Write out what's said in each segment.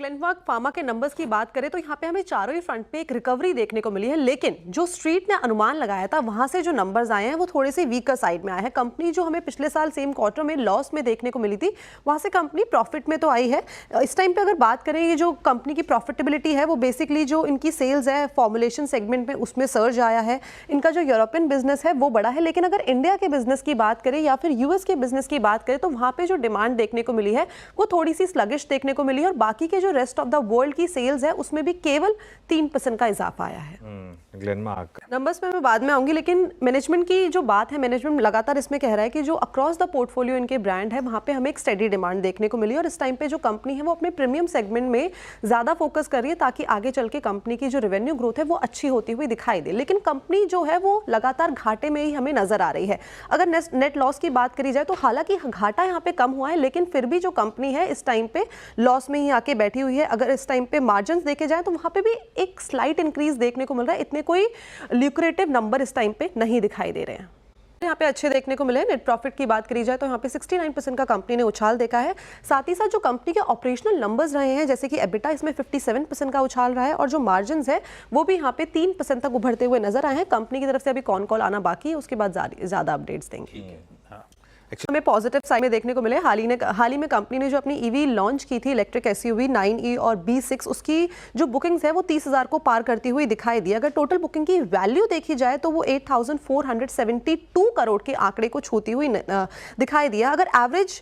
Glenmark pharma के numbers की बात करें तो यहाँ पे हमें चारों ही फ्रंट पे एक रिकवरी देखने को मिली है, लेकिन जो स्ट्रीट ने अनुमान लगाया था वहां से जो नंबर्स आए हैं वो थोड़े से वीकर साइड में आए हैं। कंपनी जो हमें पिछले साल सेम क्वार्टर में लॉस में देखने को मिली थी, वहां से कंपनी प्रॉफिट में तो आई है। इस टाइम पे अगर बात करें ये जो कंपनी की प्रॉफिटेबिलिटी है वो बेसिकली जो इनकी सेल्स है फॉर्मुलेशन सेगमेंट में उसमें सर्ज आया है। इनका जो यूरोपियन बिजनेस है वो बड़ा है, लेकिन अगर इंडिया के बिजनेस की बात करें या फिर यूएस के बिजनेस की बात करें तो वहां पे जो डिमांड देखने को मिली है वो थोड़ी सी स्लगिश देखने को मिली है, और बाकी के जो रेस्ट ऑफ द वर्ल्ड की सेल्स है उसमें भी केवल 3% का इजाफा आया है। ग्लेनमार्क नंबर्स में मैं बाद में आऊंगी, लेकिन मैनेजमेंट की जो बात है, मैनेजमेंट लगातार इसमें कह रहा है कि जो अक्रॉस द पोर्टफोलियो इनके ब्रांड है वहां पे हमें एक स्टेडी डिमांड देखने को मिली, और इस टाइम पे जो कंपनी है वो अपने प्रीमियम सेगमेंट में ज्यादा फोकस कर रही है ताकि आगे चल के कंपनी की जो रेवेन्यू ग्रोथ है वो अच्छी होती हुई दिखाई दे। लेकिन कंपनी जो है वो लगातार घाटे में ही हमें नजर आ रही है। अगर नेट लॉस की बात करी जाए तो हालांकि घाटा यहाँ पे कम हुआ है, लेकिन फिर भी जो कंपनी है इस टाइम पे लॉस में ही आके बैठी हुई है। अगर इस टाइम पे मार्जिन देखे जाए तो वहां पे भी एक स्लाइट इंक्रीज देखने को मिल रहा है, इतने कोई ल्यूक्रेटिव नंबर इस टाइम पे नहीं दिखाई दे रहे हैं। यहाँ पे अच्छे देखने को मिले। नेट प्रॉफिट की बात करी जाए तो यहाँ पे 69% का कंपनी ने उछाल देखा है। साथ ही साथ जो कंपनी के ऑपरेशनल नंबर्स रहे हैं, जैसे कि एबिटा, इसमें 57% का उछाल रहा है, और जो मार्जिन्स है वो भी यहाँ पे 3% तक उभरते हुए नजर आए हैं। कंपनी की तरफ से अभी कॉल आना बाकी है, उसके बाद ज्यादा अपडेट्स देंगे। हमें पॉजिटिव साइड में देखने को मिले। हाल ही में कंपनी ने जो अपनी ईवी लॉन्च की थी, इलेक्ट्रिक एसयूवी 9e और B6, उसकी जो बुकिंग्स है वो 30,000 को पार करती हुई दिखाई दी। अगर टोटल बुकिंग की वैल्यू देखी जाए तो वो 8,472 करोड़ के आंकड़े को छूती हुई दिखाई दिया। अगर एवरेज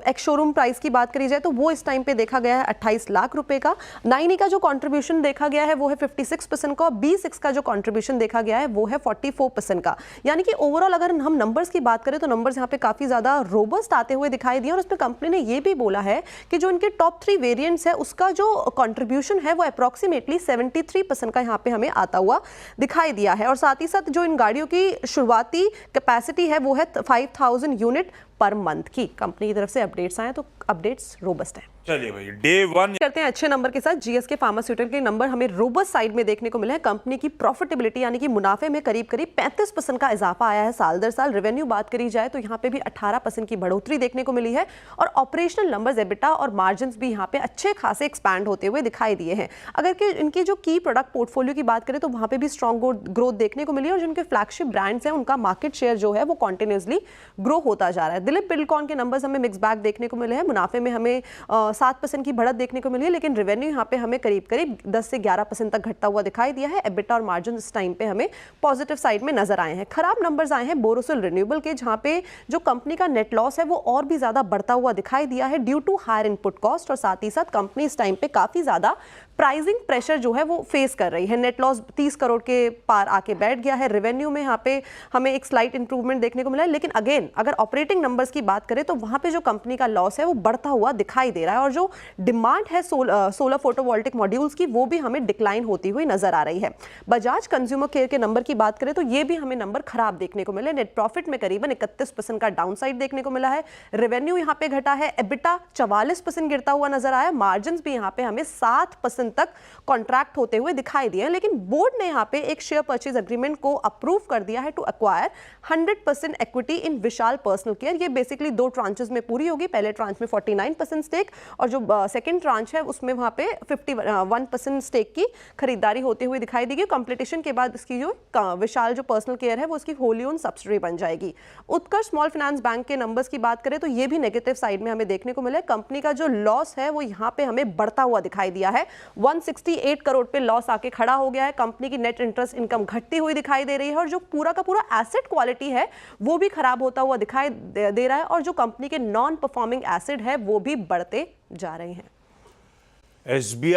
एक्स शोरूम प्राइस की बात करी जाए तो वो इस टाइम पे देखा गया है 28 लाख रुपए का। 9e का जो कॉन्ट्रीब्यूशन देखा गया है वो है 56% का, और B6 का जो कॉन्ट्रीब्यूशन देखा गया है वो है 44% का। यानी कि ओवरऑल अगर हम नंबर्स की बात करें तो नंबर्स यहाँ पे काफी ज्यादा रोबस्ट आते हुए दिखाई दिए। और उसमें कंपनी ने ये भी बोला है कि जो इनके टॉप 3 वेरिएंट्स है उसका जो कंट्रीब्यूशन है वो अप्रोक्सीमेटली 73% का यहाँ पे हमें आता हुआ दिखाई दिया है। और साथ ही साथ जो इन गाड़ियों की शुरुआती कैपेसिटी है वो है 5,000 यूनिट पर मंथ की। कंपनी की तरफ से अपडेट्स आए तो अपडेट्स रोबस्ट है। चलिए भाई, डे 1 करते हैं अच्छे नंबर के साथ। जीएसके फार्मास्यूटिकल के नंबर हमें रोबस्ट साइड में देखने को मिले हैं। कंपनी की प्रॉफिटेबिलिटी यानी कि मुनाफे में करीब 35% का इजाफा आया है साल दर साल। रेवेन्यू बात करी जाए तो यहाँ पे भी 18% की बढ़ोतरी देखने को मिली है, और ऑपरेशनल नंबर्स एबिटा और मार्जिन भी यहाँ पे अच्छे खासे एक्सपैंड होते हुए दिखाई दिए हैं। अगर इनकी जो की प्रोडक्ट पोर्टफोलियो की बात करें तो वहाँ पे भी स्ट्रॉन्ग ग्रोथ देखने को मिली है, और जो उनके फ्लैगशिप ब्रांड्स हैं उनका मार्केट शेयर जो है वो कॉन्टिन्यूसली ग्रो होता जा रहा है। दिलीप बिल्डकॉन के नंबर्स हमें मिक्स बैग देखने को मिले हैं। मुनाफे में हमें 7% की बढ़त देखने को मिली है, लेकिन रेवेन्यू यहाँ पे हमें करीब 10 से 11% तक घटता हुआ दिखाई दिया है। एबिटा और मार्जिन इस टाइम पे हमें पॉजिटिव साइड में नजर आए हैं। खराब नंबर्स आए हैं बोरोसिल रिन्यूएबल के, जहां पे जो कंपनी का नेट लॉस है वो और भी ज्यादा बढ़ता हुआ दिखाई दिया है due to higher input cost, और साथ ही साथ कंपनी इस टाइम पे काफी ज्यादा प्राइसिंग प्रेशर जो है वो फेस कर रही है। नेट लॉस 30 करोड़ के पार आके बैठ गया है। रेवेन्यू में यहाँ पे हमें एक स्लाइट इंप्रूवमेंट देखने को मिला है, लेकिन अगेन अगर ऑपरेटिंग नंबर्स की बात करें तो वहां पे जो कंपनी का लॉस है वो बढ़ता हुआ दिखाई दे रहा है, और जो डिमांड है सोलर फोटोवोल्टिक मॉड्यूल्स की वो भी हमें डिक्लाइन होती हुई नजर आ रही है। बजाज कंज्यूमर केयर के नंबर की बात करें तो ये भी हमें नंबर खराब देखने को मिले। नेट प्रॉफिट में करीबन 31% का डाउन साइड देखने को मिला है। रेवेन्यू यहाँ पे घटा है। एबिटा 44% गिरता हुआ नजर आया। मार्जिन भी यहाँ पे हमें 7% तक कॉन्ट्रैक्ट होते हुए दिखाई दिए, लेकिन बोर्ड ने यहाँ पे एक शेयर परचेज एग्रीमेंट को अप्रूव कर दिया है to acquire 100% equity in Vishal personal care. ये बेसिकली 2 ट्रांचेस में पूरी होगी। पहले ट्रांच में 49% स्टेक, और जो सेकंड ट्रांच है उसमें वहां पे 51% स्टेक की खरीदारी होते हुए दिखाई देगी। कंप्लीटेशन के बाद इसकी जो विशाल जो पर्सनल केयर है वो इसकी होली ओन सब्सिडरी बन जाएगी। उत्कर्ष स्मॉल फाइनेंस बैंक के नंबर्स की बात करें तो ये भी नेगेटिव साइड में हमें देखने को मिला है। कंपनी का जो लॉस है वो यहाँ पे हमें बढ़ता हुआ दिखाई दिया है। 168 करोड़ पे लॉस आके खड़ा हो गया है। कंपनी की नेट इंटरेस्ट इनकम घटती हुई दिखाई दे रही है, और जो पूरा का पूरा एसेट क्वालिटी है वो भी खराब होता हुआ दिखाई दे रहा है, और जो कंपनी के नॉन परफॉर्मिंग एसेट है वो भी बढ़ते जा रहे हैं। SBI